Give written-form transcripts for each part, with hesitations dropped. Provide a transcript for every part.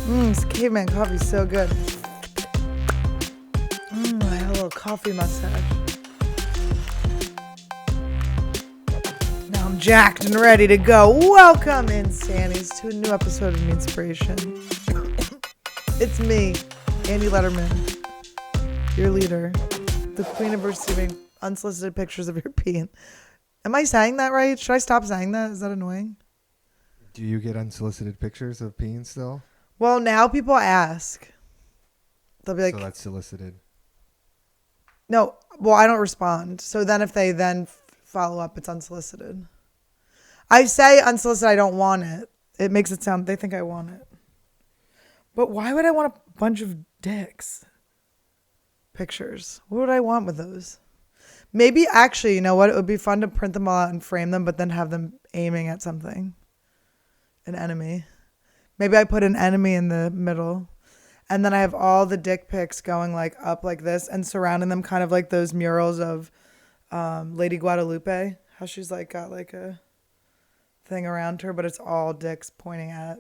This caveman coffee's so good. I have a little coffee mustache. Now I'm jacked and ready to go. Welcome, Insannies, to a new episode of Meanspiration. It's me, Andy Lederman, your leader, the queen of receiving unsolicited pictures of your peen. Am I saying that right? Should I stop saying that? Is that annoying? Do you get unsolicited pictures of peen still? Well, now people ask. They'll be like... So that's solicited. No, well, I don't respond. So then if they then follow up, it's unsolicited. I say unsolicited, I don't want it. It makes it sound, they think I want it. But why would I want a bunch of dicks pictures? What would I want with those? Maybe actually, you know what? It would be fun to print them all out and frame them, but then have them aiming at something. An enemy. Maybe I put an enemy in the middle. And then I have all the dick pics going like up like this and surrounding them kind of like those murals of Lady Guadalupe. How she's like got like a thing around her, but it's all dicks pointing at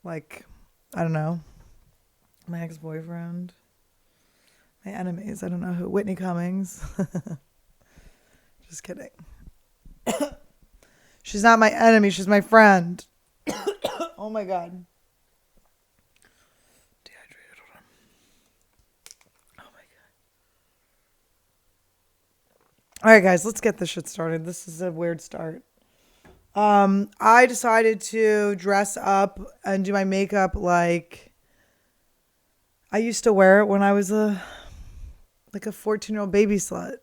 like, I don't know, my ex-boyfriend. My enemies. I don't know who. Whitney Cummings. Just kidding. She's not my enemy. She's my friend. Oh my God. Dehydrated. Hold on. Oh my God. All right, guys, let's get this shit started. This is a weird start. I decided to dress up and do my makeup like I used to wear it when I was a 14-year-old baby slut.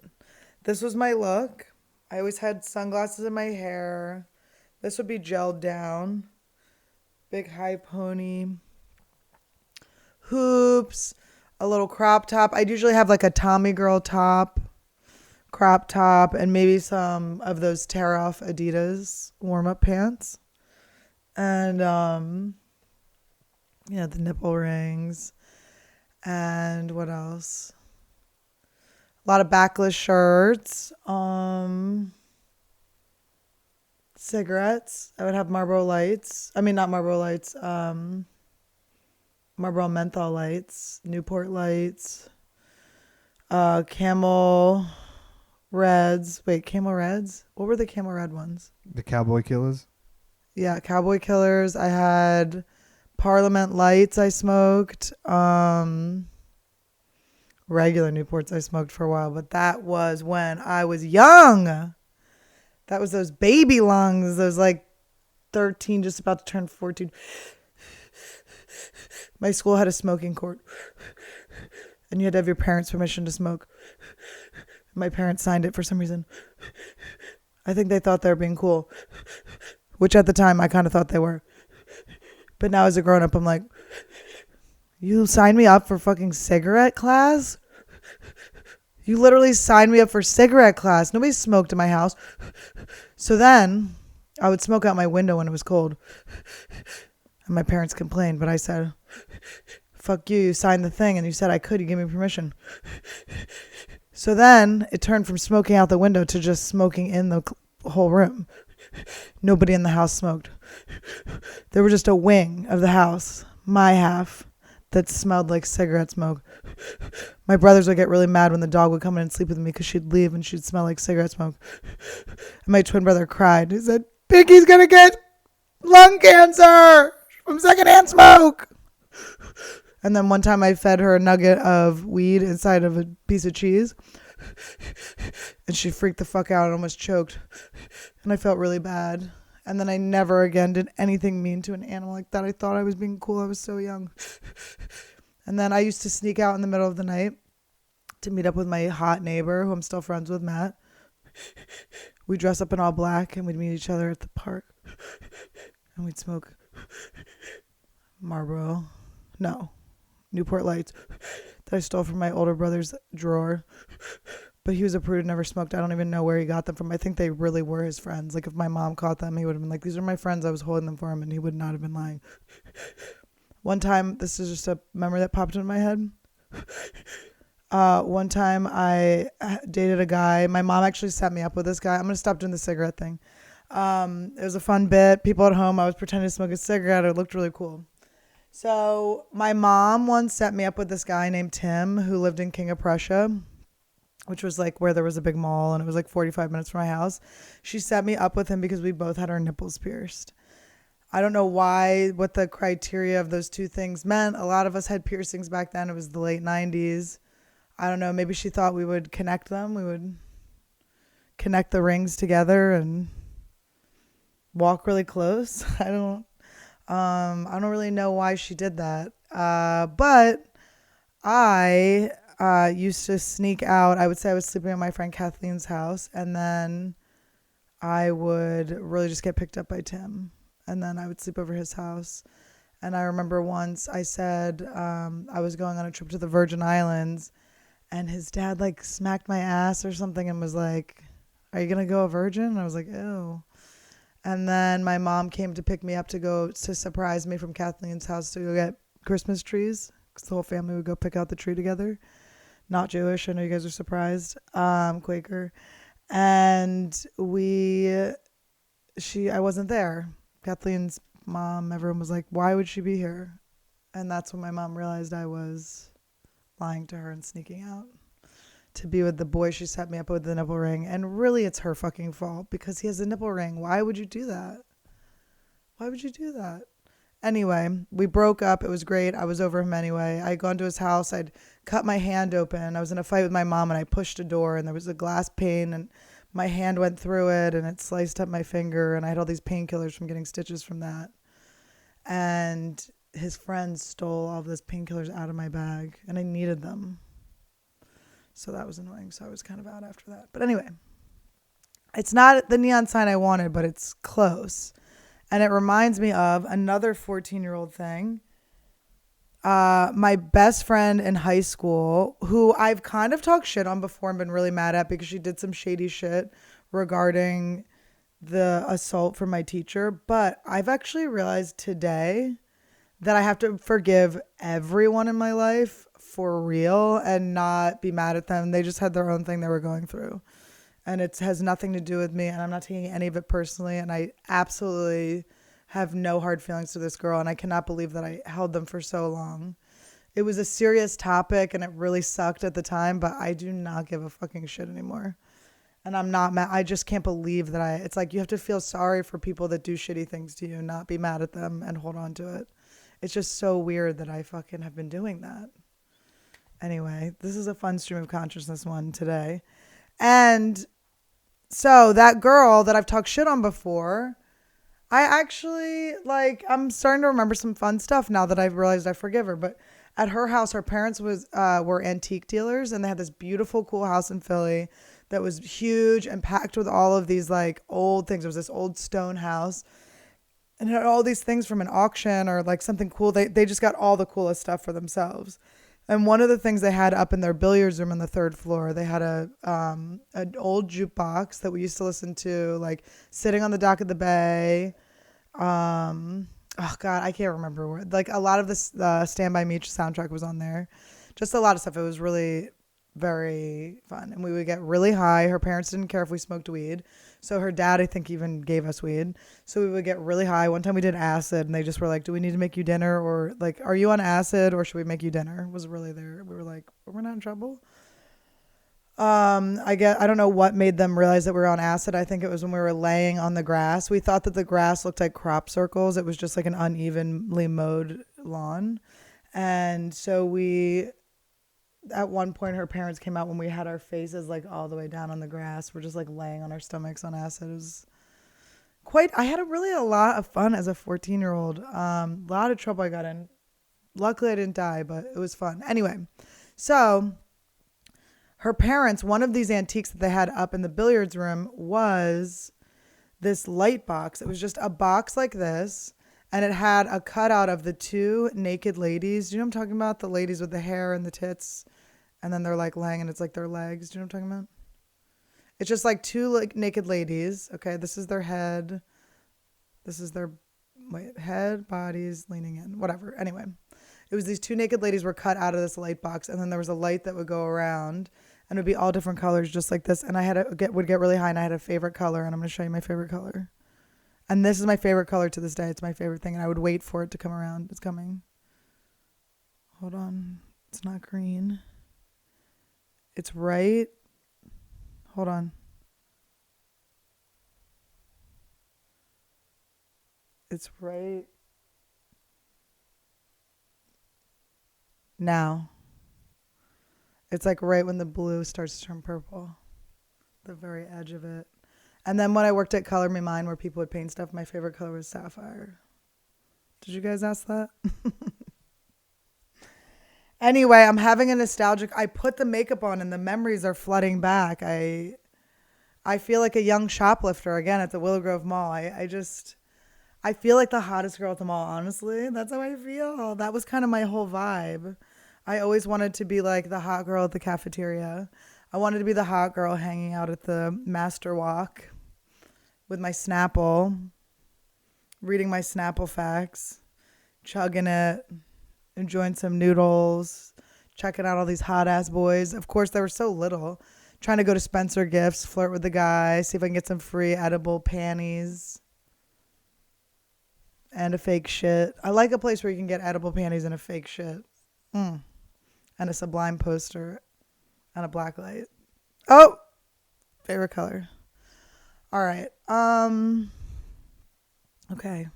This was my look. I always had sunglasses in my hair. This would be gelled down. Big high pony. Hoops. A little crop top. I'd usually have like a Tommy girl top. Crop top. And maybe some of those tear off Adidas warm-up pants. And, the nipple rings. And what else? A lot of backless shirts. Cigarettes. I would have Marlboro Lights. I mean, not Marlboro Lights. Marlboro Menthol Lights. Newport Lights. Camel Reds. Wait, Camel Reds? What were the Camel Red ones? The Cowboy Killers? Yeah, Cowboy Killers. I had Parliament Lights I smoked. Regular Newports I smoked for a while, but that was when I was young. That was those baby lungs, those like 13, just about to turn 14. My school had a smoking court, and you had to have your parents' permission to smoke. My parents signed it for some reason. I think they thought they were being cool, which at the time I kind of thought they were. But now as a grown-up, I'm like, you signed me up for fucking cigarette class? You literally signed me up for cigarette class. Nobody smoked in my house. So then I would smoke out my window when it was cold. And my parents complained, but I said, fuck you. You signed the thing and you said I could. You gave me permission. So then it turned from smoking out the window to just smoking in the whole room. Nobody in the house smoked. There was just a wing of the house, my half, that smelled like cigarette smoke. My brothers would get really mad when the dog would come in and sleep with me because she'd leave and she'd smell like cigarette smoke. And my twin brother cried. He said, Pinky's going to get lung cancer from secondhand smoke. And then one time I fed her a nugget of weed inside of a piece of cheese. And she freaked the fuck out and almost choked. And I felt really bad. And then I never again did anything mean to an animal like that. I thought I was being cool. I was so young. And then I used to sneak out in the middle of the night to meet up with my hot neighbor, who I'm still friends with, Matt. We'd dress up in all black and we'd meet each other at the park. And we'd smoke Marlboro. No. Newport Lights that I stole from my older brother's drawer. But he was a prude, never smoked. I don't even know where he got them from. I think they really were his friends. Like if my mom caught them, he would have been like, these are my friends. I was holding them for him, and he would not have been lying. One time, this is just a memory that popped into my head. One time I dated a guy. My mom actually set me up with this guy. I'm going to stop doing the cigarette thing. It was a fun bit. People at home, I was pretending to smoke a cigarette. It looked really cool. So my mom once set me up with this guy named Tim who lived in King of Prussia, which was like where there was a big mall and it was like 45 minutes from my house. She set me up with him because we both had our nipples pierced. I don't know why, what the criteria of those two things meant. A lot of us had piercings back then. It was the late 90s. I don't know. Maybe she thought we would connect them. We would connect the rings together and walk really close. I don't really know why she did that. But I used to sneak out. I would say I was sleeping at my friend Kathleen's house, and then I would really just get picked up by Tim, and then I would sleep over his house. And I remember once I said I was going on a trip to the Virgin Islands, and his dad like smacked my ass or something and was like, "Are you gonna go a virgin?" And I was like, "Ew." And then my mom came to pick me up to go to surprise me from Kathleen's house to go get Christmas trees because the whole family would go pick out the tree together. Not Jewish. I know you guys are surprised. Quaker. And I wasn't there. Kathleen's mom, everyone was like, why would she be here? And that's when my mom realized I was lying to her and sneaking out to be with the boy she set me up with the nipple ring. And really, it's her fucking fault because he has a nipple ring. Why would you do that? Why would you do that? Anyway, we broke up. It was great. I was over him anyway. I'd gone to his house. I'd cut my hand open. I was in a fight with my mom and I pushed a door and there was a glass pane and my hand went through it and it sliced up my finger and I had all these painkillers from getting stitches from that. And his friends stole all of those painkillers out of my bag and I needed them. So that was annoying. So I was kind of out after that. But anyway, it's not the neon sign I wanted, but it's close. And it reminds me of another 14-year-old thing. My best friend in high school, who I've kind of talked shit on before and been really mad at because she did some shady shit regarding the assault from my teacher. But I've actually realized today that I have to forgive everyone in my life for real and not be mad at them. They just had their own thing they were going through. And it has nothing to do with me, and I'm not taking any of it personally. And I absolutely have no hard feelings to this girl, and I cannot believe that I held them for so long. It was a serious topic, and it really sucked at the time, but I do not give a fucking shit anymore. And I'm not mad. I just can't believe that it's like you have to feel sorry for people that do shitty things to you, not be mad at them and hold on to it. It's just so weird that I fucking have been doing that. Anyway, this is a fun stream of consciousness one today. And so that girl that I've talked shit on before, I actually I'm starting to remember some fun stuff now that I've realized I forgive her. But at her house, her parents were antique dealers and they had this beautiful, cool house in Philly that was huge and packed with all of these like old things. It was this old stone house and it had all these things from an auction or like something cool. They just got all the coolest stuff for themselves. And one of the things they had up in their billiards room on the third floor, they had an old jukebox that we used to listen to, like sitting on the dock of the bay. Oh God, I can't remember where. Like a lot of this Stand By Me soundtrack was on there. Just a lot of stuff. It was really very fun. And we would get really high. Her parents didn't care if we smoked weed. So her dad, I think, even gave us weed. So we would get really high. One time we did acid and they just were like, do we need to make you dinner? Or like, are you on acid or should we make you dinner? Was really there. We were like, we're not in trouble. I don't know what made them realize that we were on acid. I think it was when we were laying on the grass. We thought that the grass looked like crop circles. It was just like an unevenly mowed lawn. And so at one point her parents came out when we had our faces like all the way down on the grass. We're just like laying on our stomachs on acid. It was I had a lot of fun as a 14-year-old. A lot of trouble I got in. Luckily I didn't die, but it was fun. Anyway, so her parents, one of these antiques that they had up in the billiards room was this light box. It was just a box like this. And it had a cutout of the two naked ladies. Do you know what I'm talking about? The ladies with the hair and the tits. And then they're like laying and it's like their legs. Do you know what I'm talking about? It's just like two like naked ladies. Okay, this is their head. This is their head, bodies leaning in. Whatever. Anyway, it was these two naked ladies were cut out of this light box. And then there was a light that would go around. And it would be all different colors just like this. And I would get really high and I had a favorite color. And I'm going to show you my favorite color. And this is my favorite color to this day. It's my favorite thing. And I would wait for it to come around. It's coming. Hold on. It's not green. It's right. Hold on. It's right now. It's like right when the blue starts to turn purple. The very edge of it. And then when I worked at Color Me Mine where people would paint stuff, my favorite color was sapphire. Did you guys ask that? Anyway, I'm having a nostalgic. I put the makeup on and the memories are flooding back. I feel like a young shoplifter again at the Willow Grove Mall. I feel like the hottest girl at the mall, honestly. That's how I feel. That was kind of my whole vibe. I always wanted to be like the hot girl at the cafeteria. I wanted to be the hot girl hanging out at the Master Walk with my Snapple, reading my Snapple facts, chugging it, enjoying some noodles, checking out all these hot ass boys. Of course, they were so little. Trying to go to Spencer Gifts, flirt with the guy, see if I can get some free edible panties and a fake shit. I like a place where you can get edible panties and a fake shit. And a Sublime poster and a black light. Oh, favorite color. All right. Okay.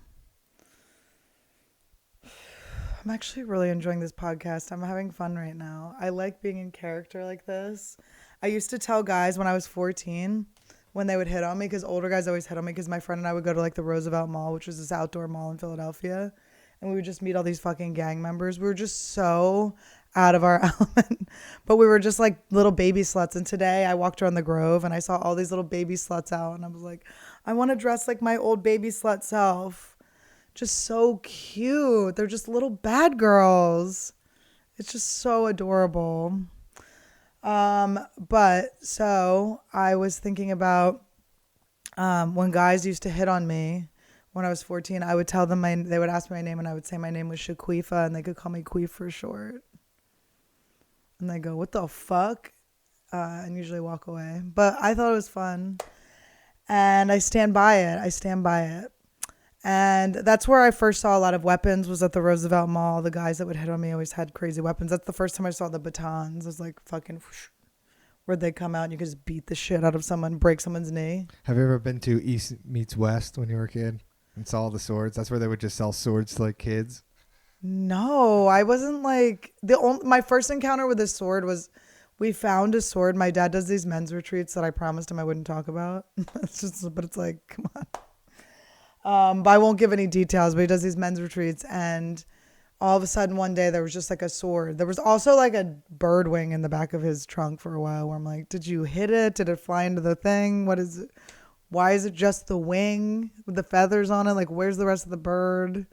I'm actually really enjoying this podcast. I'm having fun right now. I like being in character like this. I used to tell guys when I was 14 when they would hit on me, because older guys always hit on me, because my friend and I would go to like the Roosevelt Mall, which was this outdoor mall in Philadelphia, and we would just meet all these fucking gang members. We were just so out of our element, but we were just like little baby sluts. And today I walked around the Grove and I saw all these little baby sluts out, and I was like, I want to dress like my old baby slut self. Just so cute. They're just little bad girls. It's just so adorable. But so I was thinking about when guys used to hit on me when I was 14, I would tell them they would ask me my name and I would say my name was Shaquifa and they could call me Queef for short. And they go, what the fuck? And usually walk away. But I thought it was fun. And I stand by it. And that's where I first saw a lot of weapons, was at the Roosevelt Mall. The guys that would hit on me always had crazy weapons. That's the first time I saw the batons. It was like fucking whoosh, where they come out and you could just beat the shit out of someone, break someone's knee. Have you ever been to East meets West when you were a kid and saw all the swords? That's where they would just sell swords to like kids. No, I wasn't like my first encounter with a sword was we found a sword. My dad does these men's retreats that I promised him I wouldn't talk about. But it's like, come on. But I won't give any details, but he does these men's retreats, and all of a sudden one day there was just like a sword. There was also like a bird wing in the back of his trunk for a while where I'm like, did you hit it? Did it fly into the thing? What is it? Why is it just the wing with the feathers on it? Like, where's the rest of the bird?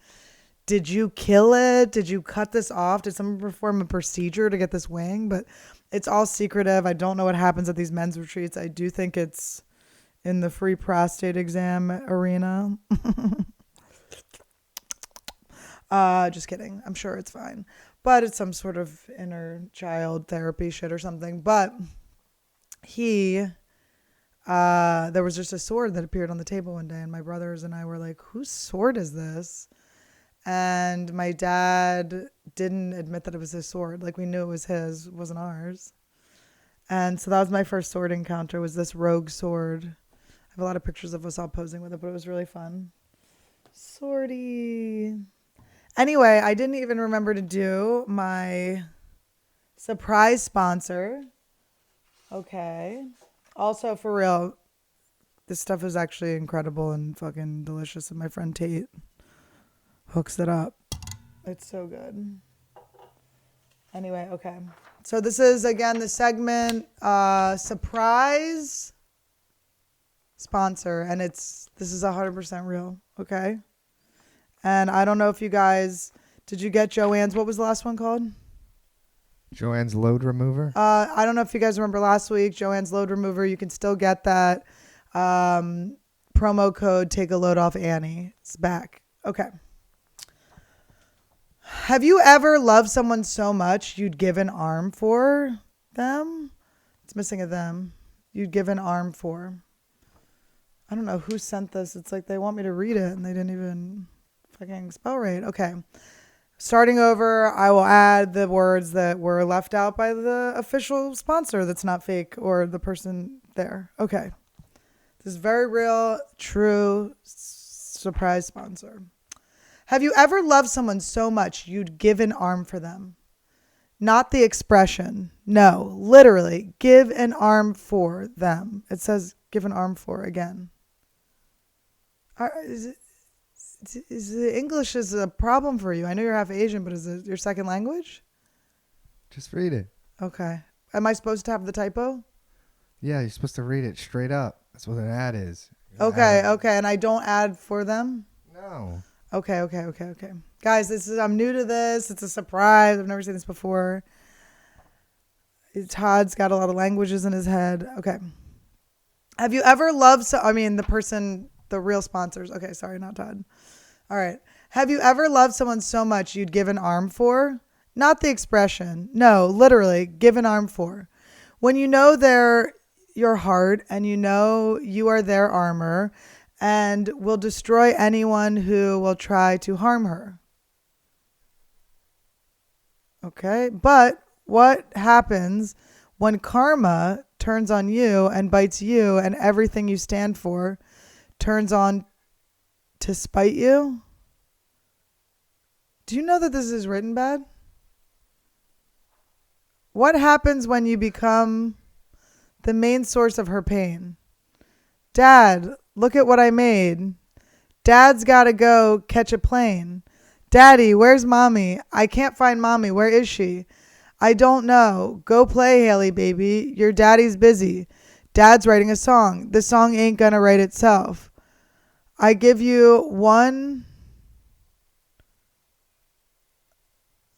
Did you kill it? Did you cut this off? Did someone perform a procedure to get this wing? But it's all secretive. I don't know what happens at these men's retreats. I do think it's in the free prostate exam arena. Just kidding. I'm sure it's fine. But it's some sort of inner child therapy shit or something. But there was just a sword that appeared on the table one day, and my brothers and I were like, whose sword is this? And my dad didn't admit that it was his sword. Like, we knew it was his, it wasn't ours. And so that was my first sword encounter, was this rogue sword. I have a lot of pictures of us all posing with it, but it was really fun. Swordy. Anyway, I didn't even remember to do my surprise sponsor. Okay. Also, for real, this stuff is actually incredible and fucking delicious. And my friend Tate hooks it up. It's so good. Anyway, okay. So this is, again, the segment surprise sponsor. And this is 100% real. Okay. And I don't know if you guys, did you get Joanne's, what was the last one called? Joanne's Load Remover? I don't know if you guys remember last week, Joanne's Load Remover. You can still get that. Promo code, take a load off Annie. It's back. Okay. Have you ever loved someone so much you'd give an arm for them? It's missing a them. You'd give an arm for. I don't know who sent this. It's like they want me to read it and they didn't even fucking spell right. Okay. Starting over, I will add the words that were left out by the official sponsor that's not fake or the person there. Okay. This is very real, true, surprise sponsor. Have you ever loved someone so much you'd give an arm for them? Not the expression. No, literally, give an arm for them. It says give an arm for again. Is the English is a problem for you? I know you're half Asian, but is it your second language? Just read it. Okay. Am I supposed to have the typo? Yeah, you're supposed to read it straight up. That's what an ad is. Okay. And I don't add for them? No. Okay. Guys, I'm new to this. It's a surprise. I've never seen this before. Todd's got a lot of languages in his head. Okay. Have you ever loved the real sponsors. Okay, sorry, not Todd. All right. Have you ever loved someone so much you'd give an arm for? Not the expression. No, literally, give an arm for. When you know they're your heart and you know you are their armor and will destroy anyone who will try to harm her. Okay, but what happens when karma turns on you and bites you and everything you stand for turns on to spite you? Do you know that this is written bad? What happens when you become the main source of her pain? Dad, look at what I made. Dad's got to go catch a plane. Daddy, where's mommy? I can't find mommy. Where is she? I don't know. Go play, Haley, baby. Your daddy's busy. Dad's writing a song. The song ain't gonna write itself. I give you one...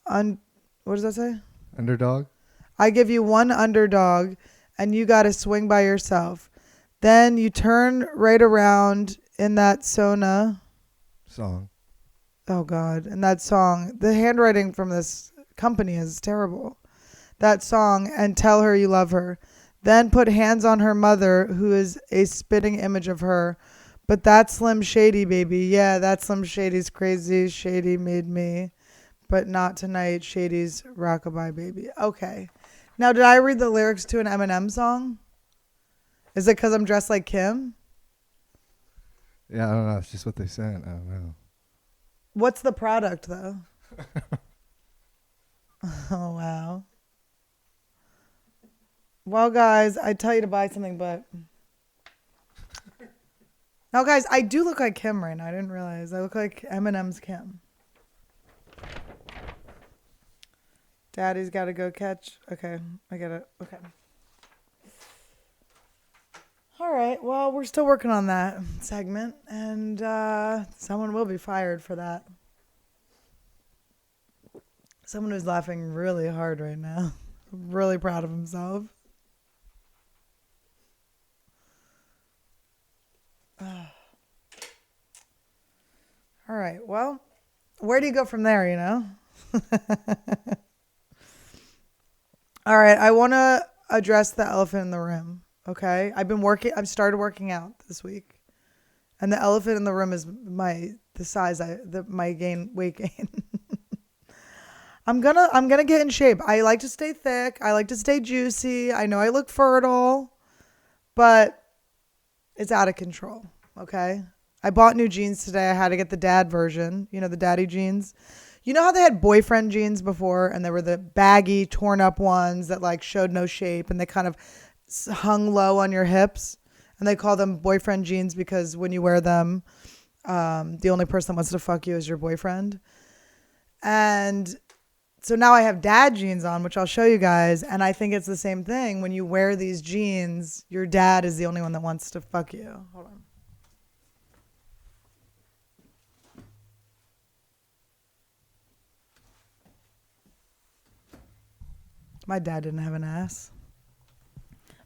what does that say? Underdog? I give you one underdog, and you gotta swing by yourself. Then you turn right around in that song. Oh, God. In that song. The handwriting from this company is terrible. That song, and tell her you love her. Then put hands on her mother, who is a spitting image of her. But that's Slim Shady, baby. Yeah, that's Slim Shady's crazy. Shady made me. But not tonight. Shady's rockabye, baby. Okay. Now, did I read the lyrics to an Eminem song? Is it because I'm dressed like Kim? Yeah, I don't know. It's just what they said. I don't know. What's the product, though? Oh, wow. Well, guys, I tell you to buy something, but... Now, guys, I do look like Kim right now. I didn't realize. I look like Eminem's Kim. Daddy's got to go catch. Okay, I get it. Okay. All right, well, we're still working on that segment, and someone will be fired for that. Someone who's laughing really hard right now. Really proud of himself. All right, well, where do you go from there, you know? All right, I want to address the elephant in the room, okay? I've started working out this week. And the elephant in the room is my weight gain. I'm gonna get in shape. I like to stay thick. I like to stay juicy. I know I look fertile, but it's out of control. Okay. I bought new jeans today. I had to get the dad version. You know, the daddy jeans. You know how they had boyfriend jeans before, and they were the baggy, torn up ones that like showed no shape, and they kind of hung low on your hips. And they call them boyfriend jeans because when you wear them, the only person that wants to fuck you is your boyfriend. And so now I have dad jeans on, which I'll show you guys. And I think it's the same thing. When you wear these jeans, your dad is the only one that wants to fuck you. Hold on. My dad didn't have an ass.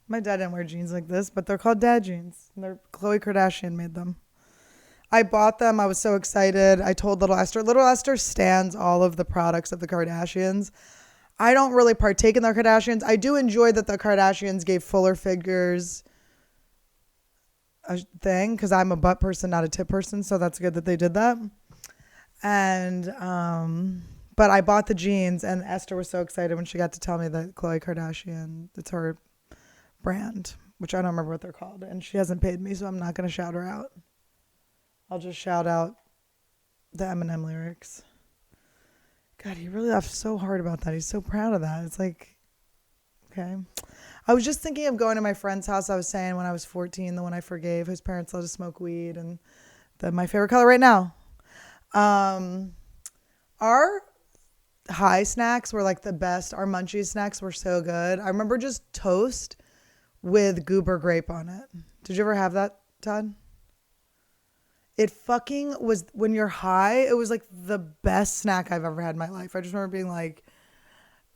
My dad didn't wear jeans like this, but they're called dad jeans. They're Khloe Kardashian made them. I bought them. I was so excited. I told little Esther. Little Esther stands all of the products of the Kardashians. I don't really partake in the Kardashians. I do enjoy that the Kardashians gave fuller figures a thing because I'm a butt person, not a tip person. So that's good that they did that. And But I bought the jeans, and Esther was so excited when she got to tell me that Khloe Kardashian, it's her brand, which I don't remember what they're called. And she hasn't paid me, so I'm not going to shout her out. I'll just shout out the Eminem lyrics. God, he really laughed so hard about that. He's so proud of that. It's like, okay. I was just thinking of going to my friend's house. I was saying when I was 14, the one I forgave, whose parents let us smoke weed, and my favorite color right now. Our high snacks were like the best. Our munchies snacks were so good. I remember just toast with goober grape on it. Did you ever have that, Todd? It fucking was, when you're high, it was like the best snack I've ever had in my life. I just remember being like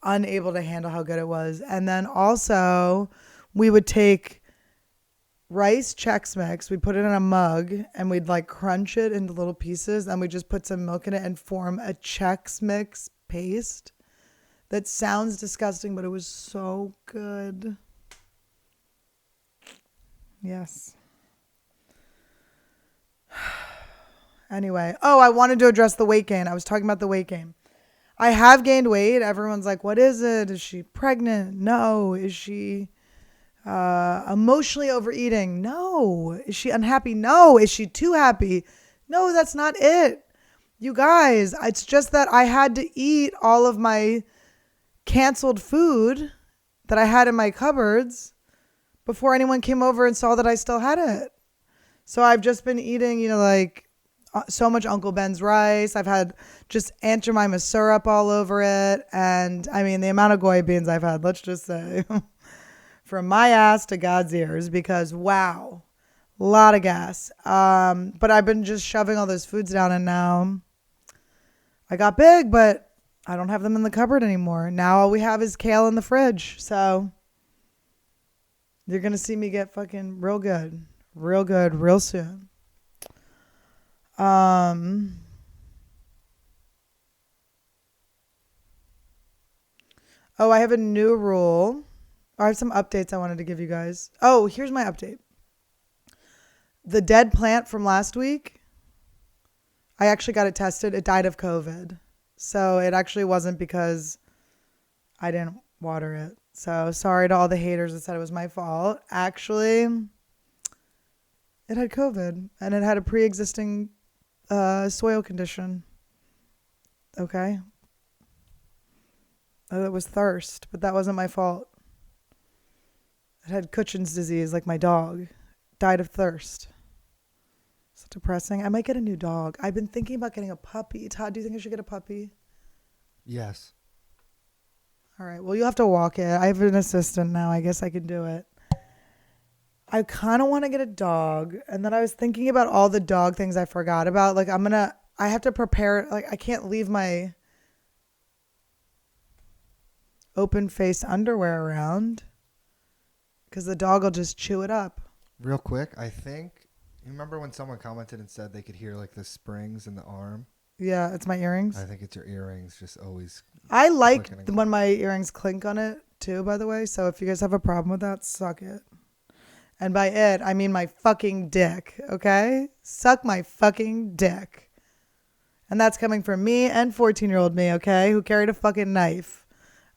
unable to handle how good it was. And then also we would take rice Chex Mix, we'd put it in a mug, and we'd like crunch it into little pieces, and we'd just put some milk in it and form a Chex Mix paste. That sounds disgusting, but it was so good. Yes. Anyway, I wanted to address the weight gain. I was talking about the weight gain. I have gained weight. Everyone's like, what is it? Is she pregnant? No. Is she emotionally overeating? No. Is she unhappy? No. Is she too happy? No, that's not it. You guys, it's just that I had to eat all of my canceled food that I had in my cupboards before anyone came over and saw that I still had it. So I've just been eating, like so much Uncle Ben's rice. I've had just Aunt Jemima syrup all over it. And I mean, the amount of goy beans I've had, let's just say, from my ass to God's ears, because wow, a lot of gas. But I've been just shoving all those foods down, and now I got big, but I don't have them in the cupboard anymore. Now all we have is kale in the fridge. So you're going to see me get fucking real good, real soon. I have a new rule. I have some updates I wanted to give you guys. Oh, here's my update. The dead plant from last week, I actually got it tested. It died of COVID. So it actually wasn't because I didn't water it. So sorry to all the haters that said it was my fault. Actually, it had COVID, and it had a pre-existing soil condition. Okay. It was thirst, but that wasn't my fault. It had Cushing's disease, like my dog. Died of thirst. So depressing. I might get a new dog. I've been thinking about getting a puppy. Todd, do you think I should get a puppy? Yes. All right. Well, you'll have to walk it. I have an assistant now. I guess I can do it. I kind of want to get a dog. And then I was thinking about all the dog things I forgot about. Like I have to prepare. Like I can't leave my open-faced underwear around because the dog will just chew it up. Real quick, I think, you remember when someone commented and said they could hear like the springs in the arm? Yeah, it's my earrings. I think it's your earrings just always. I like when my earrings clink on it too, by the way. So if you guys have a problem with that, suck it. And by it, I mean my fucking dick, okay? Suck my fucking dick. And that's coming from me and 14-year-old me, okay? Who carried a fucking knife.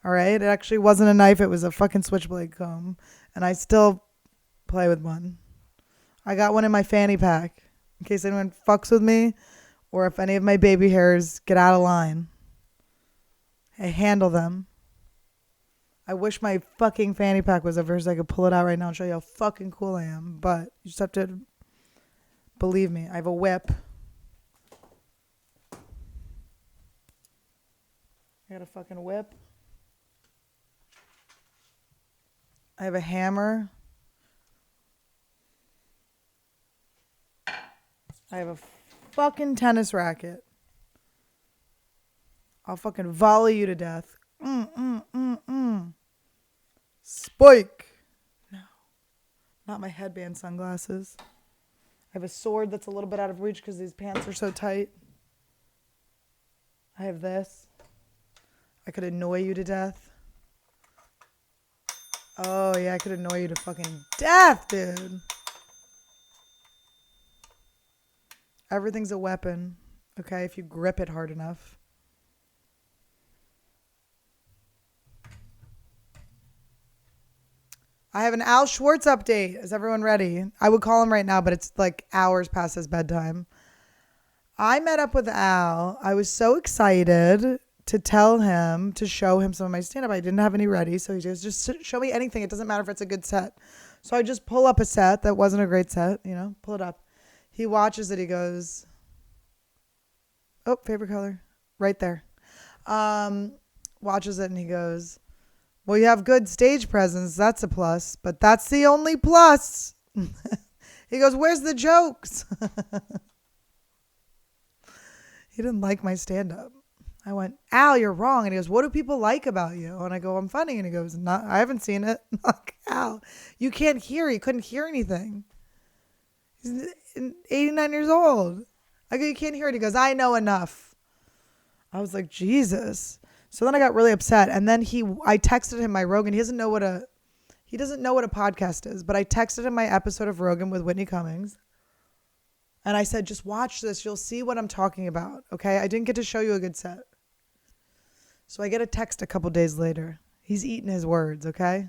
All right? It actually wasn't a knife. It was a fucking switchblade comb. And I still play with one. I got one in my fanny pack in case anyone fucks with me or if any of my baby hairs get out of line. I handle them. I wish my fucking fanny pack was over here so I could pull it out right now and show you how fucking cool I am. But you just have to believe me. I have a whip. I got a fucking whip. I have a hammer. I have a fucking tennis racket. I'll fucking volley you to death. Spike. No. Not my headband sunglasses. I have a sword that's a little bit out of reach because these pants are so tight. I have this. I could annoy you to death. Oh, yeah, I could annoy you to fucking death, dude. Everything's a weapon, okay, if you grip it hard enough. I have an Al Schwartz update. Is everyone ready? I would call him right now, but it's like hours past his bedtime. I met up with Al. I was so excited to tell him, to show him some of my stand-up. I didn't have any ready, so he goes, just show me anything. It doesn't matter if it's a good set. So I just pull up a set that wasn't a great set, pull it up. He watches it. He goes, oh, favorite color, right there. Watches it and he goes, well, you have good stage presence. That's a plus, but that's the only plus. He goes, where's the jokes? He didn't like my stand-up. I went, Al, you're wrong. And he goes, what do people like about you? And I go, I'm funny. And he goes, I haven't seen it. I'm like, Al, you can't hear. He couldn't hear anything. He's 89 years old. I go, you can't hear it. He goes, I know enough. I was like, Jesus. So then I got really upset. And then I texted him my Rogan. He doesn't know what a podcast is, but I texted him my episode of Rogan with Whitney Cummings. And I said, just watch this. You'll see what I'm talking about. Okay. I didn't get to show you a good set. So I get a text a couple days later. He's eating his words. Okay.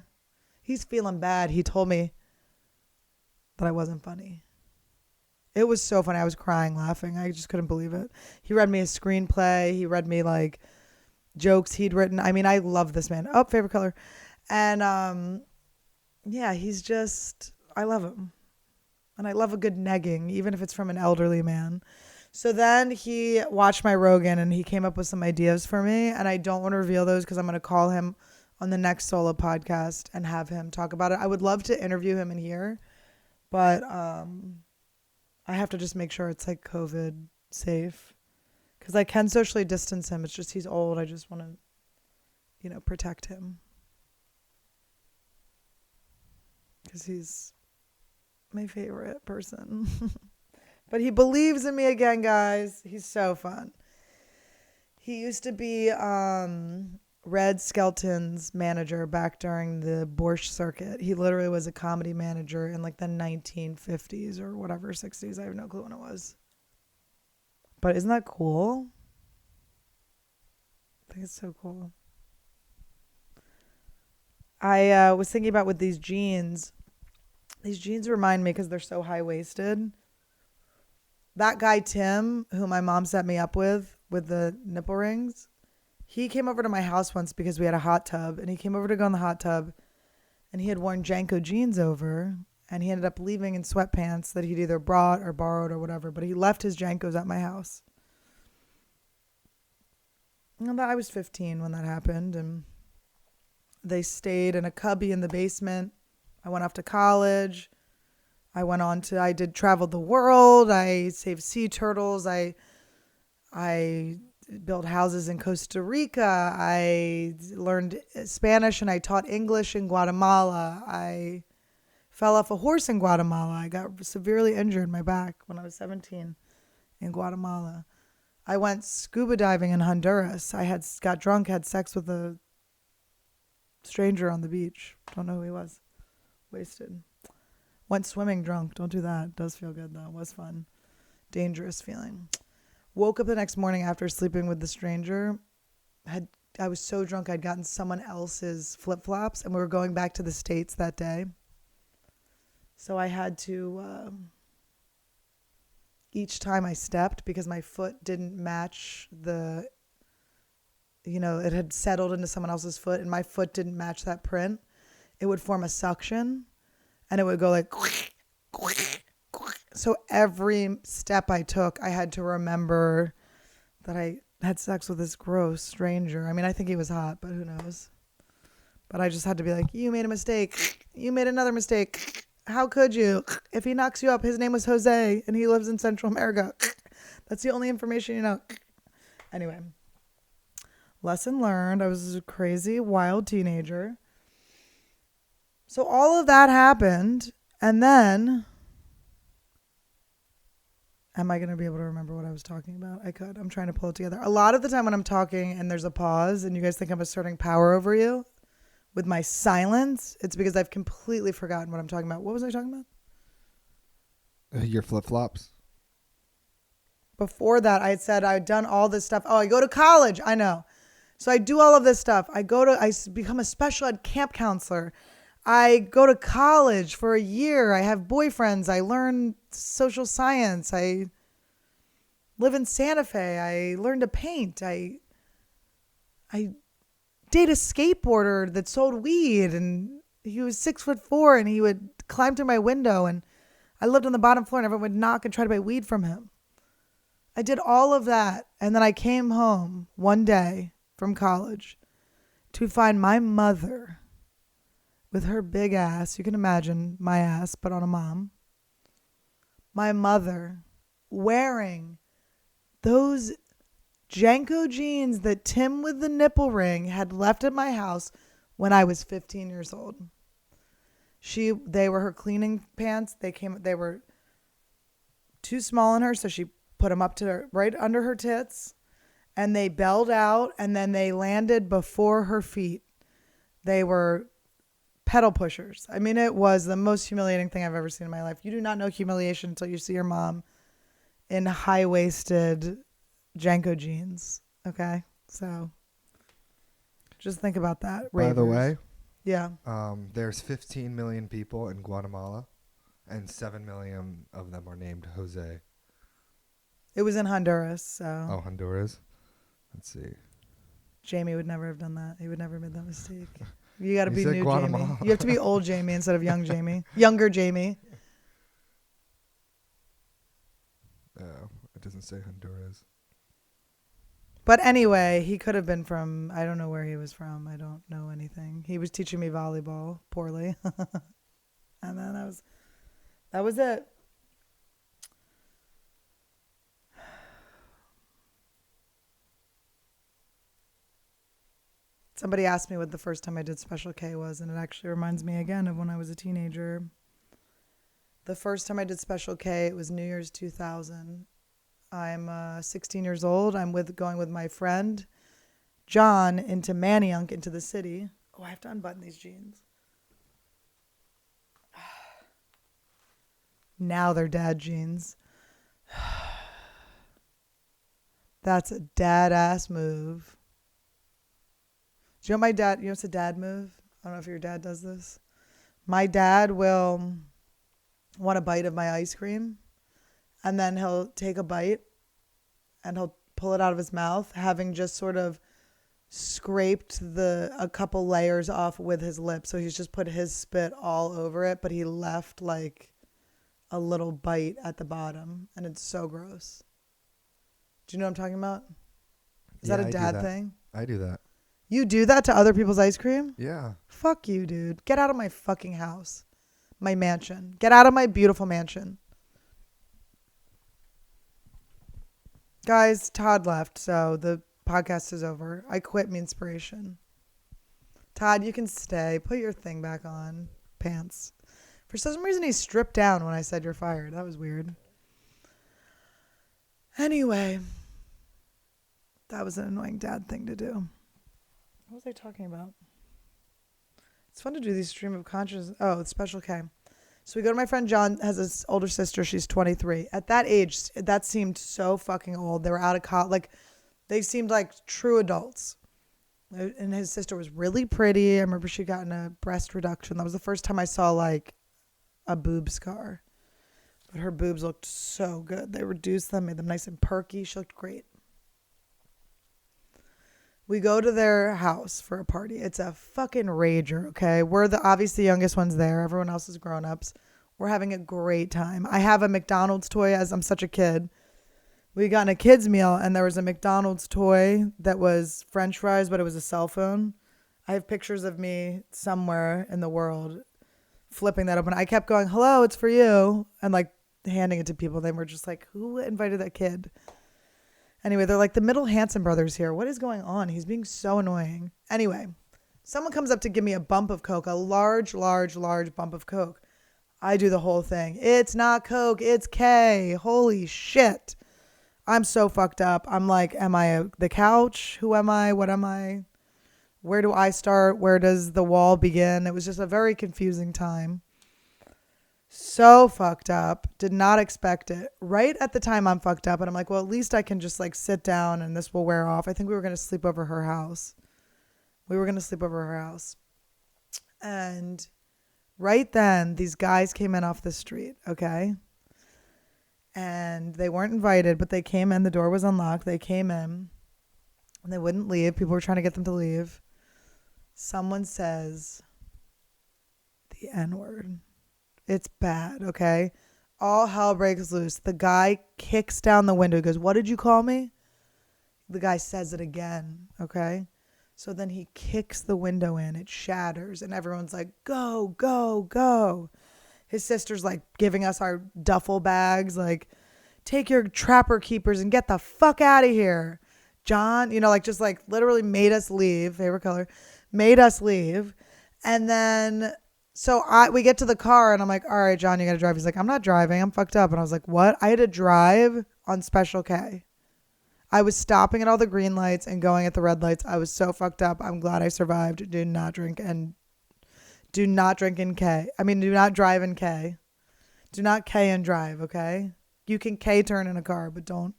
He's feeling bad. He told me that I wasn't funny. It was so funny. I was crying, laughing. I just couldn't believe it. He read me a screenplay. He read me like jokes he'd written. I mean, I love this man. Oh, favorite color. And yeah, he's just, I love him. And I love a good negging, even if it's from an elderly man. So then he watched my Rogan and he came up with some ideas for me. And I don't want to reveal those because I'm going to call him on the next solo podcast and have him talk about it. I would love to interview him in here, but I have to just make sure it's like COVID safe. Because I can socially distance him. It's just he's old. I just want to, protect him. Because he's my favorite person. But he believes in me again, guys. He's so fun. He used to be Red Skelton's manager back during the Borscht circuit. He literally was a comedy manager in like the 1950s or whatever, 60s. I have no clue when it was. But isn't that cool? I think it's so cool. I was thinking about with these jeans. These jeans remind me because they're so high-waisted. That guy, Tim, who my mom set me up with the nipple rings, he came over to my house once because we had a hot tub. And he came over to go in the hot tub. And he had worn Janko jeans over. And he ended up leaving in sweatpants that he'd either brought or borrowed or whatever. But he left his Jankos at my house. And I was 15 when that happened. And they stayed in a cubby in the basement. I went off to college. I did traveled the world. I saved sea turtles. I built houses in Costa Rica. I learned Spanish and I taught English in Guatemala. I fell off a horse in Guatemala. I got severely injured in my back when I was 17 in Guatemala. I went scuba diving in Honduras. I got drunk, had sex with a stranger on the beach. Don't know who he was. Wasted. Went swimming drunk. Don't do that. It does feel good though. It was fun. Dangerous feeling. Woke up the next morning after sleeping with the stranger. I was so drunk I'd gotten someone else's flip-flops and we were going back to the States that day. So I had to, each time I stepped, because my foot didn't match it had settled into someone else's foot and my foot didn't match that print, it would form a suction and it would go like, so every step I took, I had to remember that I had sex with this gross stranger. I mean, I think he was hot, but who knows? But I just had to be like, you made a mistake. You made another mistake. How could you? If he knocks you up, his name was Jose and he lives in Central America. That's the only information you know. Anyway, lesson learned. I was a crazy, wild teenager. So all of that happened. And then, am I going to be able to remember what I was talking about? I could. I'm trying to pull it together. A lot of the time when I'm talking and there's a pause and you guys think I'm asserting power over you with my silence, it's because I've completely forgotten what I'm talking about. What was I talking about? Your flip-flops. Before that, I had said I'd done all this stuff. Oh, I go to college. I know. So I do all of this stuff. I become a special ed camp counselor. I go to college for a year. I have boyfriends. I learn social science. I live in Santa Fe. I learn to paint. I date a skateboarder that sold weed, and he was 6'4", and he would climb through my window, and I lived on the bottom floor, and everyone would knock and try to buy weed from him. I did all of that, and then I came home one day from college to find my mother with her big ass. You can imagine my ass, but on a mom. My mother wearing those Janko jeans that Tim with the nipple ring had left at my house when I was 15 years old. They were her cleaning pants. They were too small on her, so she put them up to right under her tits, and they belled out, and then they landed before her feet. They were pedal pushers. I mean, it was the most humiliating thing I've ever seen in my life. You do not know humiliation until you see your mom in high-waisted Janko jeans. Okay? So just think about that. By the way, yeah. There's 15 million people in Guatemala, and 7 million of them are named Jose. It was in Honduras, so. Oh, Honduras. Let's see. Jamie would never have done that. He would never have made that mistake. You got to be new Guatemala. Jamie. You have to be old Jamie instead of young Jamie. Younger Jamie. Oh, it doesn't say Honduras. But anyway, he could have been from, I don't know where he was from. I don't know anything. He was teaching me volleyball poorly. And then that was it. Somebody asked me what the first time I did Special K was, and it actually reminds me again of when I was a teenager. The first time I did Special K, it was New Year's 2000. I'm 16 years old. I'm going with my friend John into Manayunk, into the city. Oh, I have to unbutton these jeans. Now they're dad jeans. That's a dad-ass move. Do you know what's a dad move? I don't know if your dad does this. My dad will want a bite of my ice cream, and then he'll take a bite and he'll pull it out of his mouth, having just sort of scraped a couple layers off with his lips. So he's just put his spit all over it, but he left like a little bite at the bottom, and it's so gross. Do you know what I'm talking about? Is that a dad thing? I do that. You do that to other people's ice cream? Yeah. Fuck you, dude. Get out of my fucking house. My mansion. Get out of my beautiful mansion. Guys, Todd left, so the podcast is over. I quit Meanspiration. Todd, you can stay. Put your thing back on. Pants. For some reason, he stripped down when I said you're fired. That was weird. Anyway, that was an annoying dad thing to do. What was I talking about? It's fun to do these stream of consciousness. Oh, it's Special K. So we go to my friend John, has his older sister. She's 23. At that age, that seemed so fucking old. They were out of college. Like, they seemed like true adults. And his sister was really pretty. I remember she'd gotten a breast reduction. That was the first time I saw like a boob scar. But her boobs looked so good. They reduced them, made them nice and perky. She looked great. We go to their house for a party. It's a fucking rager, okay? We're the obviously youngest ones there. Everyone else is grown-ups. We're having a great time. I have a McDonald's toy as I'm such a kid. We got in a kid's meal, and there was a McDonald's toy that was French fries, but it was a cell phone. I have pictures of me somewhere in the world flipping that open. I kept going, hello, it's for you, and like handing it to people. They were just like, who invited that kid? Anyway, they're like the Middle Hanson brothers here. What is going on? He's being so annoying. Anyway, someone comes up to give me a bump of Coke, a large bump of Coke. I do the whole thing. It's not Coke, it's K. Holy shit. I'm so fucked up. I'm like, am I the couch? Who am I? What am I? Where do I start? Where does the wall begin? It was just a very confusing time. So fucked up. Did not expect it. Right at the time I'm fucked up, and I'm like, well, at least I can just like sit down and this will wear off. I think we were going to sleep over her house. And Right then, these guys came in off the street, okay? And they weren't invited, but they came in. The door was unlocked. They came in, and they wouldn't leave. People were trying to get them to leave. Someone says the N-word. It's bad, okay? All hell breaks loose. The guy kicks down the window. He goes, "What did you call me?" The guy says it again, okay? So then he kicks the window in. It shatters, and everyone's like, "Go, go, go." His sister's like giving us our duffel bags, like, "Take your trapper keepers and get the fuck out of here." John, like just like literally made us leave. Favorite color. Made us leave. And then we get to the car and I'm like, "All right, John, you got to drive." He's like, "I'm not driving. I'm fucked up." And I was like, "What?" I had to drive on Special K. I was stopping at all the green lights and going at the red lights. I was so fucked up. I'm glad I survived. Do not drink in K. I mean, do not drive in K. Do not K and drive, okay? You can K turn in a car, but don't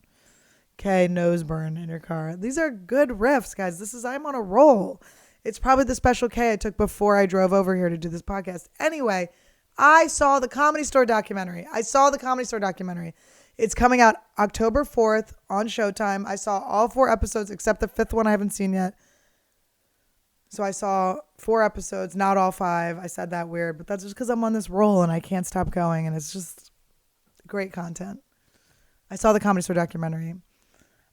K nose burn in your car. These are good riffs, guys. I'm on a roll. It's probably the Special K I took before I drove over here to do this podcast. Anyway, I saw the Comedy Store documentary. It's coming out October 4th on Showtime. I saw all 4 episodes except the 5th one I haven't seen yet. So I saw 4 episodes, not all 5. I said that weird, but that's just because I'm on this roll and I can't stop going, and it's just great content. I saw the Comedy Store documentary.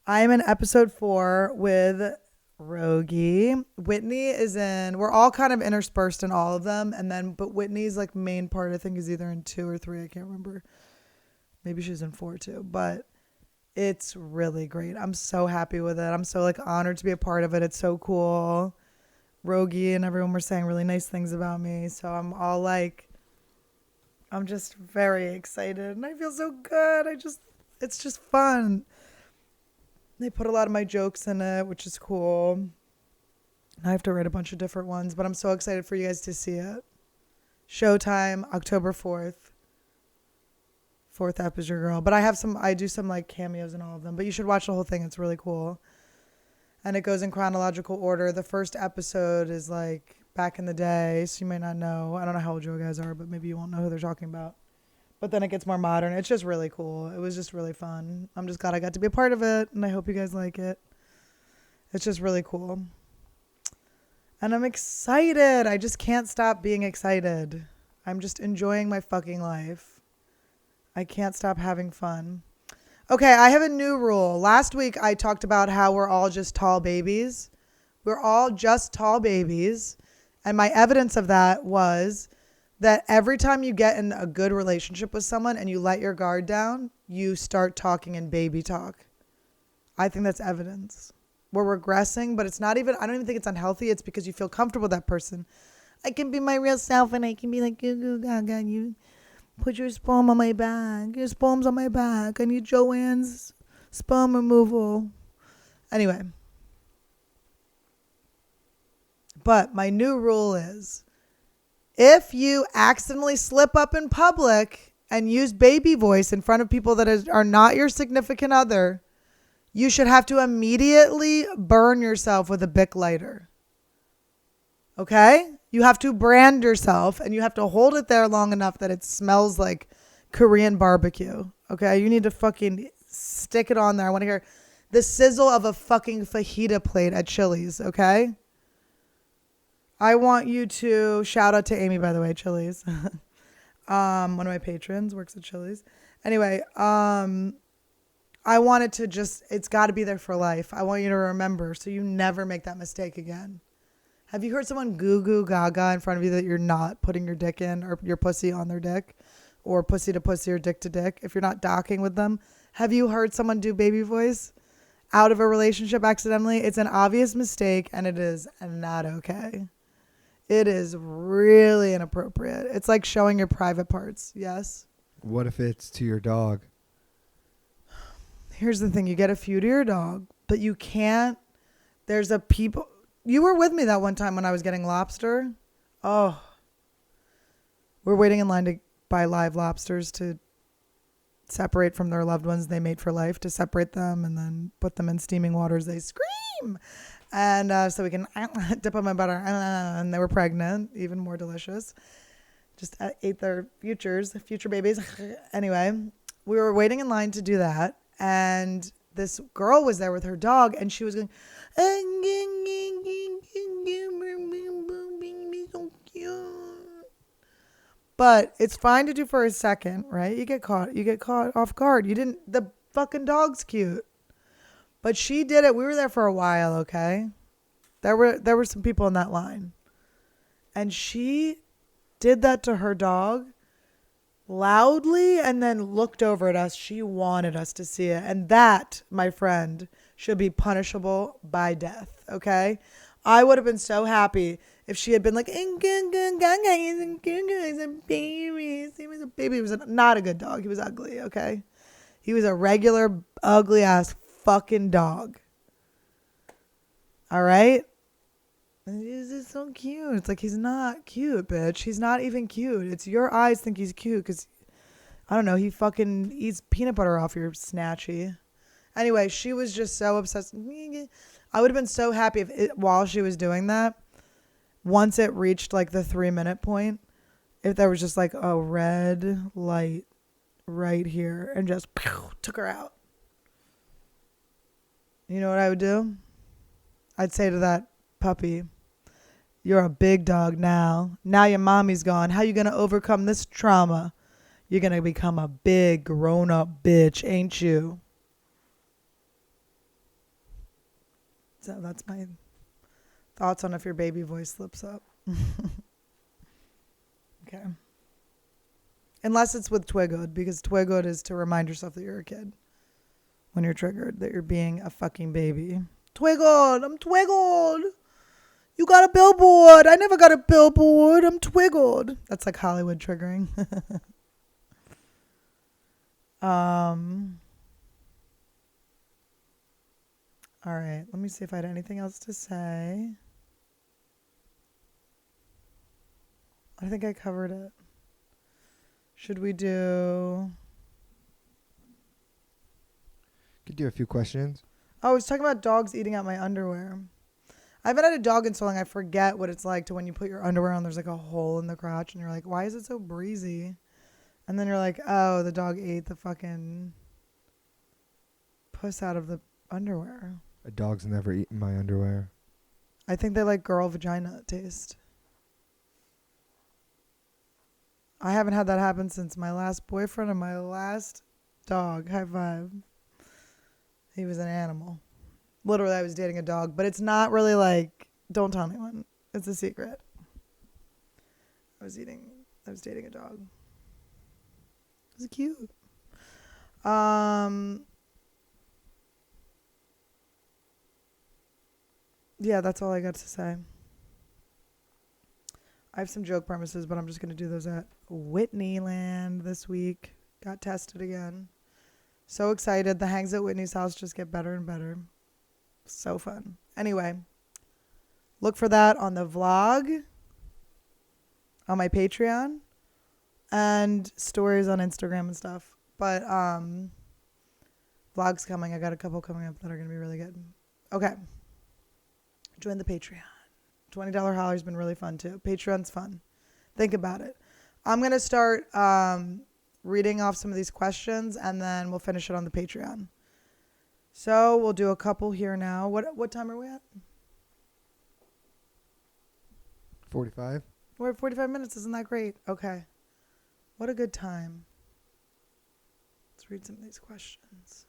I am in episode 4 with Rogie. Whitney is in. We're all kind of interspersed in all of them, but Whitney's like main part I think is either in 2 or 3. I can't remember. Maybe she's in 4 too, but it's really great. I'm so happy with it. I'm so like honored to be a part of it. It's so cool. Rogie and everyone were saying really nice things about me, so I'm all like, I'm just very excited and I feel so good. It's just fun. They put a lot of my jokes in it, which is cool. I have to write a bunch of different ones, but I'm so excited for you guys to see it. Showtime, October 4th. 4th ep is your girl. But I do some like cameos in all of them, but you should watch the whole thing. It's really cool. And it goes in chronological order. The first episode is like back in the day, so you might not know. I don't know how old you guys are, but maybe you won't know who they're talking about. But then it gets more modern. It's just really cool. It was just really fun. I'm just glad I got to be a part of it, and I hope you guys like it. It's just really cool. And I'm excited. I just can't stop being excited. I'm just enjoying my fucking life. I can't stop having fun. Okay, I have a new rule. Last week I talked about how we're all just tall babies. We're all just tall babies. And my evidence of that was that every time you get in a good relationship with someone and you let your guard down, you start talking in baby talk. I think that's evidence. We're regressing, but I don't even think it's unhealthy. It's because you feel comfortable with that person. I can be my real self and I can be like, goo goo gaga, and you put your sperm on my back. Your sperm's on my back. I need Joanne's sperm removal. Anyway. But my new rule is, if you accidentally slip up in public and use baby voice in front of people that are not your significant other, you should have to immediately burn yourself with a Bic lighter. Okay? You have to brand yourself and you have to hold it there long enough that it smells like Korean barbecue. Okay? You need to fucking stick it on there. I want to hear the sizzle of a fucking fajita plate at Chili's. Okay? I want you to shout out to Amy, by the way, Chili's. One of my patrons works at Chili's. Anyway, I want it to it's got to be there for life. I want you to remember so you never make that mistake again. Have you heard someone goo goo gaga in front of you that you're not putting your dick in or your pussy on their dick or pussy to pussy or dick to dick if you're not docking with them? Have you heard someone do baby voice out of a relationship accidentally? It's an obvious mistake and it is not okay. It is really inappropriate. It's like showing your private parts. Yes? What if it's to your dog? Here's the thing. You get a few to your dog, but you can't. You were with me that one time when I was getting lobster. Oh. We're waiting in line to buy live lobsters to separate from their loved ones they mate for life, to separate them and then put them in steaming waters. They scream. And so we can dip them in butter. And they were pregnant, even more delicious. Just ate their future babies. Anyway, we were waiting in line to do that. And this girl was there with her dog, and she was going, so cute. But it's fine to do for a second, right? You get caught off guard. The fucking dog's cute. But she did it. We were there for a while, okay? There were some people in that line. And she did that to her dog loudly and then looked over at us. She wanted us to see it. And that, my friend, should be punishable by death, okay? I would have been so happy if she had been like, he's a baby. He was a baby. He was not a good dog. He was ugly, okay? He was a regular, ugly-ass fucking dog. All right? This is so cute. It's like, he's not cute, bitch. He's not even cute. It's your eyes think he's cute because, I don't know, he fucking eats peanut butter off your snatchy. Anyway, she was just so obsessed. I would have been so happy while she was doing that, once it reached like the 3-minute point, if there was just like a red light right here and just took her out. You know what I would do? I'd say to that puppy, you're a big dog now. Now your mommy's gone. How you going to overcome this trauma? You're going to become a big grown-up bitch, ain't you? So that's my thoughts on if your baby voice slips up. Okay. Unless it's with Twiggled, because Twiggled is to remind yourself that you're a kid when you're triggered, that you're being a fucking baby. Twiggled, I'm twiggled. You got a billboard. I never got a billboard. I'm twiggled. That's like Hollywood triggering. All right. Let me see if I had anything else to say. I think I covered it. Should we do... Could do a few questions. Oh, I was talking about dogs eating out my underwear. I haven't had a dog in so long, I forget what it's like to when you put your underwear on, there's like a hole in the crotch, and you're like, why is it so breezy? And then you're like, oh, the dog ate the fucking puss out of the underwear. A dog's never eaten my underwear. I think they like girl vagina taste. I haven't had that happen since my last boyfriend and my last dog. High five. He was an animal. Literally, I was dating a dog, but it's not really like, don't tell anyone. It's a secret. I was dating a dog. It was cute. Yeah, that's all I got to say. I have some joke premises, but I'm just going to do those at Whitneyland this week. Got tested again. So excited. The hangs at Whitney's house just get better and better. So fun. Anyway, look for that on the vlog, on my Patreon, and stories on Instagram and stuff. But vlogs coming. I got a couple coming up that are going to be really good. Okay. Join the Patreon. $20 holler's been really fun too. Patreon's fun. Think about it. I'm going to start reading off some of these questions, and then we'll finish it on the Patreon. So we'll do a couple here now. What time are we at? 45. We're at 45 minutes. Isn't that great? Okay. What a good time. Let's read some of these questions.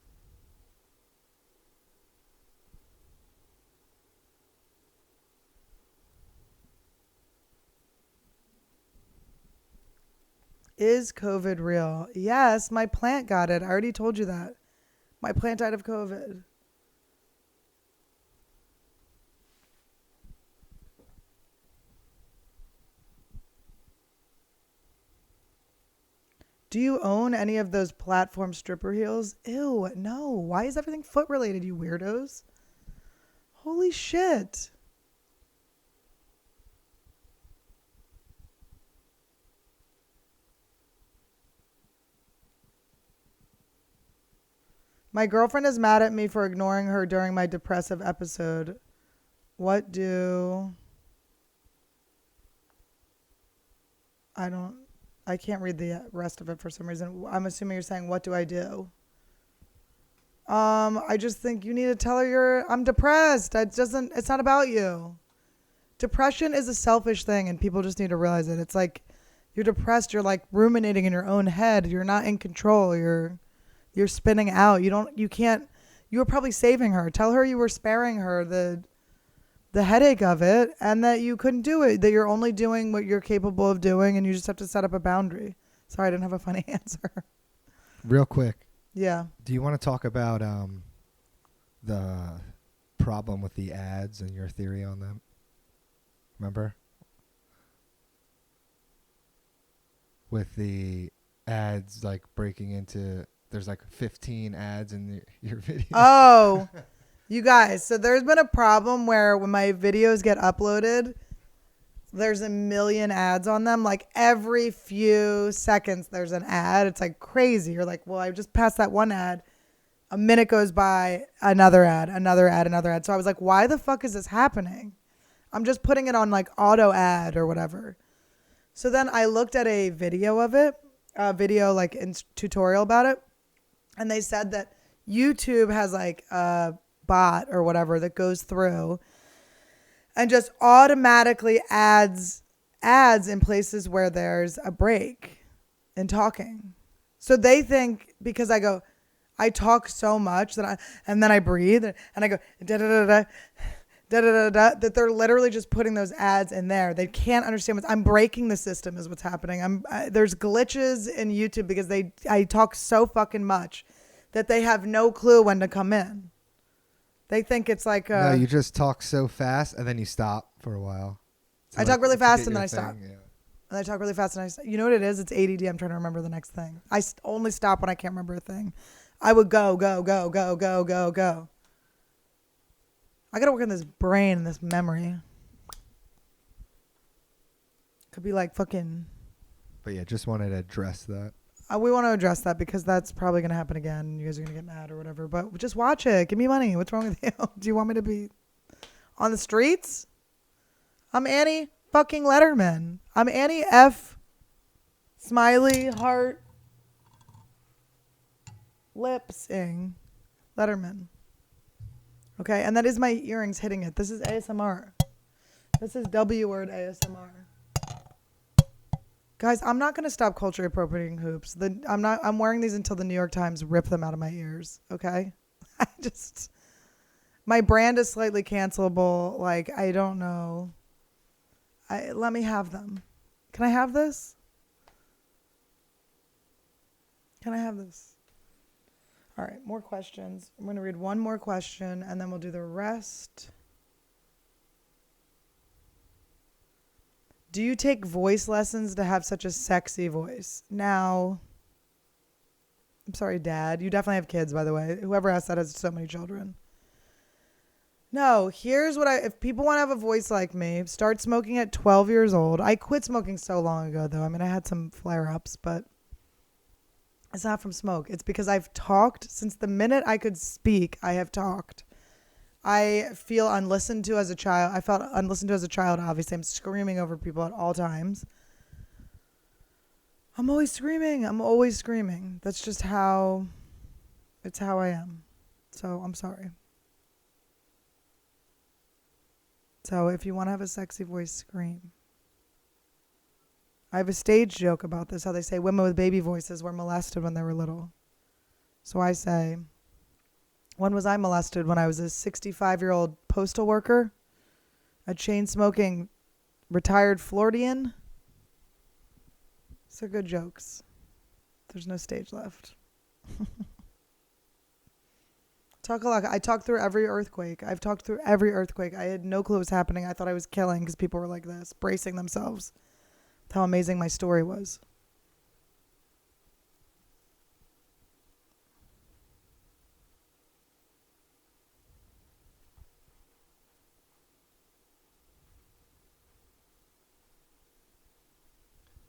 Is COVID real? Yes, my plant got it. I already told you that. My plant died of COVID. Do you own any of those platform stripper heels? Ew, no. Why is everything foot related, you weirdos? Holy shit. My girlfriend is mad at me for ignoring her during my depressive episode. What do I can't read the rest of it for some reason. I'm assuming you're saying, what do I do? I just think you need to tell her I'm depressed. It's not about you. Depression is a selfish thing and people just need to realize it. It's like you're depressed, you're like ruminating in your own head. You're not in control. You're spinning out. You were probably saving her. Tell her you were sparing her the headache of it and that you couldn't do it, that you're only doing what you're capable of doing and you just have to set up a boundary. Sorry, I didn't have a funny answer. Real quick. Yeah. Do you want to talk about the problem with the ads and your theory on them? Remember? With the ads like breaking into, there's like 15 ads in your video. Oh, you guys. So there's been a problem where when my videos get uploaded, there's a million ads on them. Like every few seconds, there's an ad. It's like crazy. You're like, well, I just passed that one ad. A minute goes by, another ad, another ad, another ad. So I was like, why the fuck is this happening? I'm just putting it on like auto ad or whatever. So then I looked at a video of it, a video like in tutorial about it. And they said that YouTube has like a bot or whatever that goes through and just automatically adds in places where there's a break in talking. So they think because I talk so much and then I breathe and I go da da da da da da da, that they're literally just putting those ads in there. They can't understand I'm breaking the system is what's happening. There's glitches in YouTube because I talk so fucking much that they have no clue when to come in. They think it's like no, you just talk so fast and then you stop for a while. I talk really fast and then I stop. Yeah. And I talk really fast and I stop. You know what it is? It's ADD. I'm trying to remember the next thing. I only stop when I can't remember a thing. I would go. I got to work on this brain and this memory. Could be like fucking. But yeah, just wanted to address that. We want to address that because that's probably going to happen again. You guys are going to get mad or whatever. But just watch it. Give me money. What's wrong with you? Do you want me to be on the streets? I'm Annie fucking Lederman. I'm Annie F. Smiley heart lip-sing Lederman. Okay, and that is my earrings hitting it. This is ASMR. This is W word ASMR. Guys, I'm not going to stop culture appropriating hoops. I'm wearing these until the New York Times rip them out of my ears, okay? My brand is slightly cancelable. Like, I don't know. Let me have them. Can I have this? Can I have this? All right, more questions. I'm going to read one more question, and then we'll do the rest. Do you take voice lessons to have such a sexy voice? Now, I'm sorry, Dad. You definitely have kids, by the way. Whoever asked that has so many children. No, here's what if people want to have a voice like me, start smoking at 12 years old. I quit smoking so long ago, though. I mean, I had some flare-ups, but it's not from smoke. It's because I've talked since the minute I could speak. I have talked. I feel unlistened to as a child. I felt unlistened to as a child, obviously. I'm screaming over people at all times. I'm always screaming. That's just how I am. So I'm sorry. So if you want to have a sexy voice, scream. I have a stage joke about this, how they say women with baby voices were molested when they were little. So I say, when was I molested? When I was a 65-year-old postal worker? A chain-smoking retired Floridian? So good jokes. There's no stage left. Talk a lot. I talked through every earthquake. I've talked through every earthquake. I had no clue what was happening. I thought I was killing because people were like this, bracing themselves. How amazing my story was.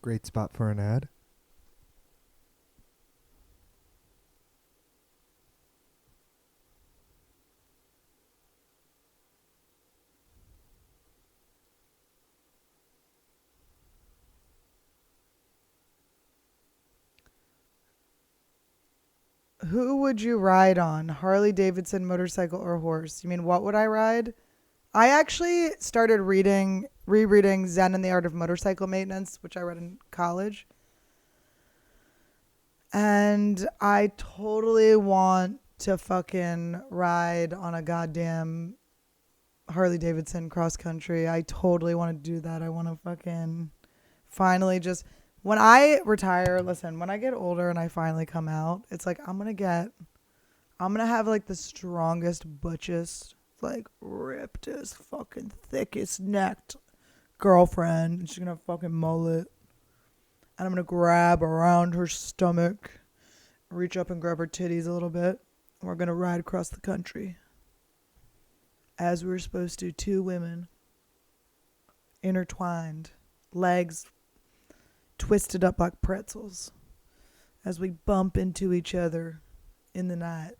Great spot for an ad. Who would you ride on? Harley Davidson, motorcycle, or horse? You mean what would I ride? I actually started rereading Zen and the Art of Motorcycle Maintenance, which I read in college. And I totally want to fucking ride on a goddamn Harley Davidson cross country. I totally want to do that. I want to fucking finally just, when I retire, listen, when I get older and I finally come out, it's like I'm going to have like the strongest, butchest, like rippedest, fucking thickest necked girlfriend. And she's going to fucking mullet. And I'm going to grab around her stomach, reach up and grab her titties a little bit. And we're going to ride across the country. As we were supposed to, two women, intertwined, legs twisted up like pretzels, as we bump into each other in the night,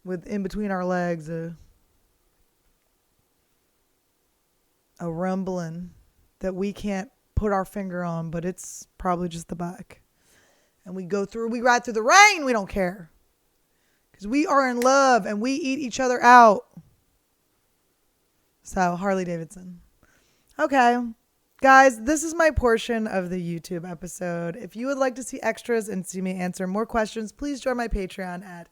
with in between our legs a rumbling that we can't put our finger on, but it's probably just the back. And we ride through the rain, we don't care. Because we are in love and we eat each other out. So, Harley Davidson. Okay. Guys, this is my portion of the YouTube episode. If you would like to see extras and see me answer more questions, please join my Patreon at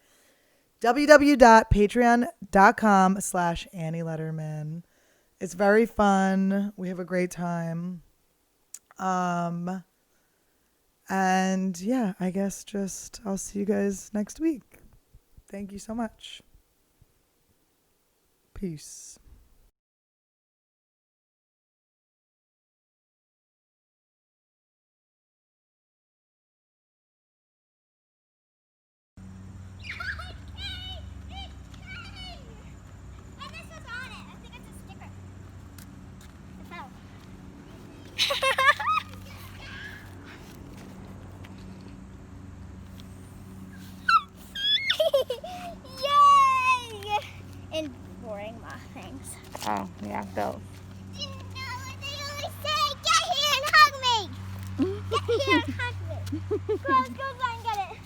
www.patreon.com/Annie Lederman. It's very fun. We have a great time. And yeah, I guess I'll see you guys next week. Thank you so much. Peace. Yay! And boring things. Oh, yeah, go. Do you know what they always say? Get here and hug me! Get here and hug me! Go, let's go and get it.